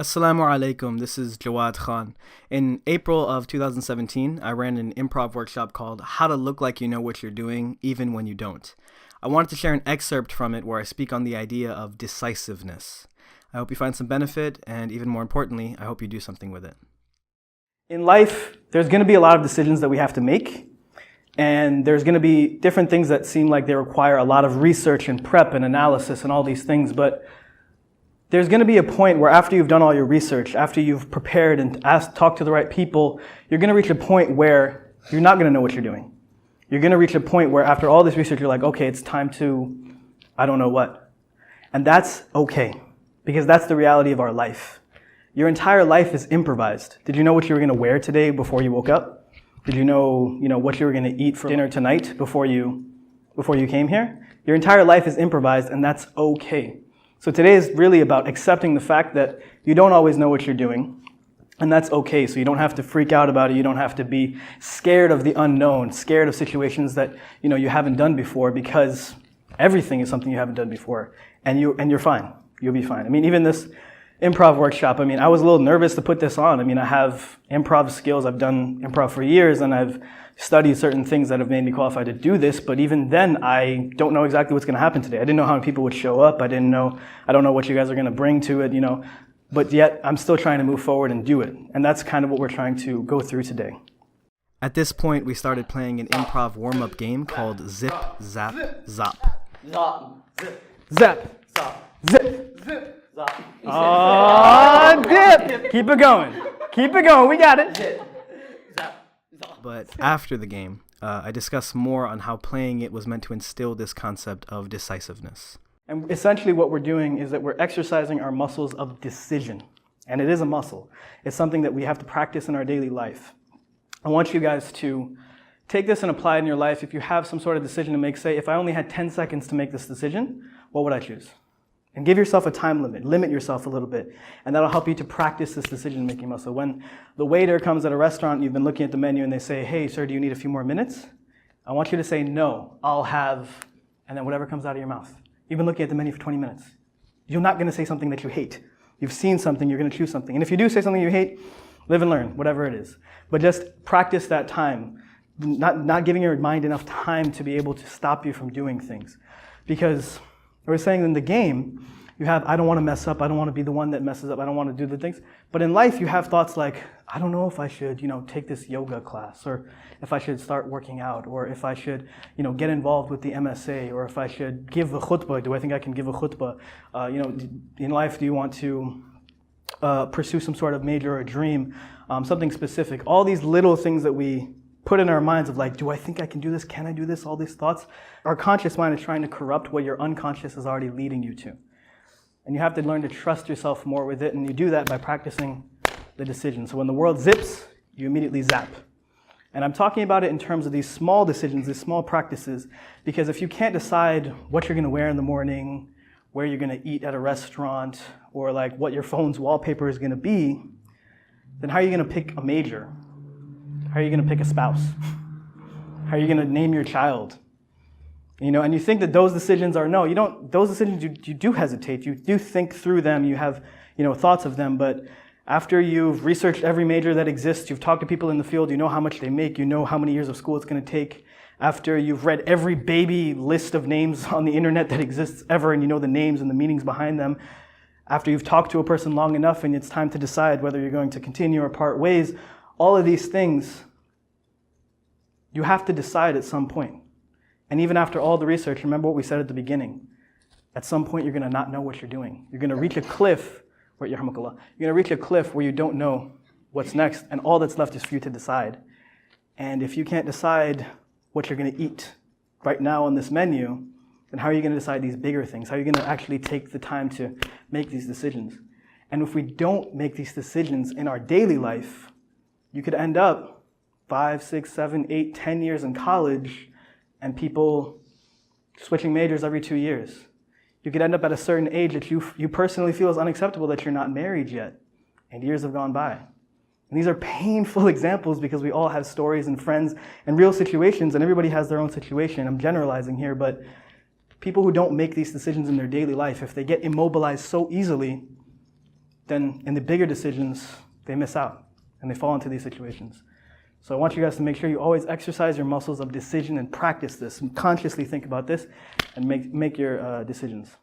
Assalamu alaikum, this is Jawaad Khan. In April of 2017, I ran an improv workshop called How to Look Like You Know What You're Doing, Even When You Don't. I wanted to share an excerpt from it where I speak on the idea of decisiveness. I hope you find some benefit, and even more importantly, I hope you do something with it. In life, there's going to be a lot of decisions that we have to make, and there's going to be different things that seem like they require a lot of research and prep and analysis and all these things, but there's going to be a point where after you've done all your research, after you've prepared and talked to the right people, you're going to reach a point where you're not going to know what you're doing. You're going to reach a point where after all this research, you're like, okay, it's time to, I don't know what. And that's okay, because that's the reality of our life. Your entire life is improvised. Did you know what you were going to wear today before you woke up? Did you know what you were going to eat for dinner tonight before you came here? Your entire life is improvised, and that's okay. So today is really about accepting the fact that you don't always know what you're doing, and that's okay. So you don't have to freak out about it. You don't have to be scared of the unknown, scared of situations that you haven't done before, because everything is something you haven't done before, and you're fine. You'll be fine. Even this improv workshop, I was a little nervous to put this on. I have improv skills. I've done improv for years, and I've studied certain things that have made me qualified to do this, but even then, I don't know exactly what's going to happen today. I didn't know how many people would show up. I don't know what you guys are going to bring to it, but yet I'm still trying to move forward and do it. And that's kind of what we're trying to go through today. At this point, we started playing an improv warm-up game called Zip, Zap, Zop. Zap, zap, zip, zip, zap. Oh, dip! Keep it going. Keep it going. We got it. Zip. But after the game, I discussed more on how playing it was meant to instill this concept of decisiveness. And essentially what we're doing is that we're exercising our muscles of decision. And it is a muscle. It's something that we have to practice in our daily life. I want you guys to take this and apply it in your life. If you have some sort of decision to make, say, if I only had 10 seconds to make this decision, what would I choose? And give yourself a time limit. Limit yourself a little bit. And that'll help you to practice this decision-making muscle. When the waiter comes at a restaurant, you've been looking at the menu, and they say, hey, sir, do you need a few more minutes? I want you to say, no, I'll have, and then whatever comes out of your mouth. You've been looking at the menu for 20 minutes. You're not going to say something that you hate. You've seen something, you're going to choose something. And if you do say something you hate, live and learn, whatever it is. But just practice that time, not giving your mind enough time to be able to stop you from doing things. Because we're saying in the game, you have, I don't want to mess up, I don't want to be the one that messes up, I don't want to do the things. But in life, you have thoughts like, I don't know if I should, take this yoga class, or if I should start working out, or if I should, get involved with the MSA, or if I should give a khutbah, do I think I can give a khutbah? In life, do you want to pursue some sort of major or dream, something specific? All these little things that we put in our minds of like, do I think I can do this? Can I do this? All these thoughts. Our conscious mind is trying to corrupt what your unconscious is already leading you to. And you have to learn to trust yourself more with it, and you do that by practicing the decision. So when the world zips, you immediately zap. And I'm talking about it in terms of these small decisions, these small practices, because if you can't decide what you're going to wear in the morning, where you're going to eat at a restaurant, or like what your phone's wallpaper is going to be, then how are you going to pick a major? How are you going to pick a spouse? How are you going to name your child? And you think that those decisions are, no, you don't, those decisions, you do hesitate, you do think through them, you have, thoughts of them, but after you've researched every major that exists, you've talked to people in the field, you know how much they make, you know how many years of school it's going to take, after you've read every baby list of names on the internet that exists ever, and you know the names and the meanings behind them, after you've talked to a person long enough and it's time to decide whether you're going to continue or part ways, all of these things, you have to decide at some point. And even after all the research, remember what we said at the beginning. At some point, you're going to not know what you're doing. You're going to reach a cliff where, you're going to reach a cliff where you don't know what's next, and all that's left is for you to decide. And if you can't decide what you're going to eat right now on this menu, then how are you going to decide these bigger things? How are you going to actually take the time to make these decisions? And if we don't make these decisions in our daily life, you could end up 5, 6, 7, 8, 10 years in college, and people switching majors every 2 years. You could end up at a certain age that you personally feel is unacceptable, that you're not married yet, and years have gone by. And these are painful examples because we all have stories and friends and real situations, and everybody has their own situation. I'm generalizing here, but people who don't make these decisions in their daily life, if they get immobilized so easily, then in the bigger decisions, they miss out and they fall into these situations. So I want you guys to make sure you always exercise your muscles of decision and practice this and consciously think about this and make your decisions.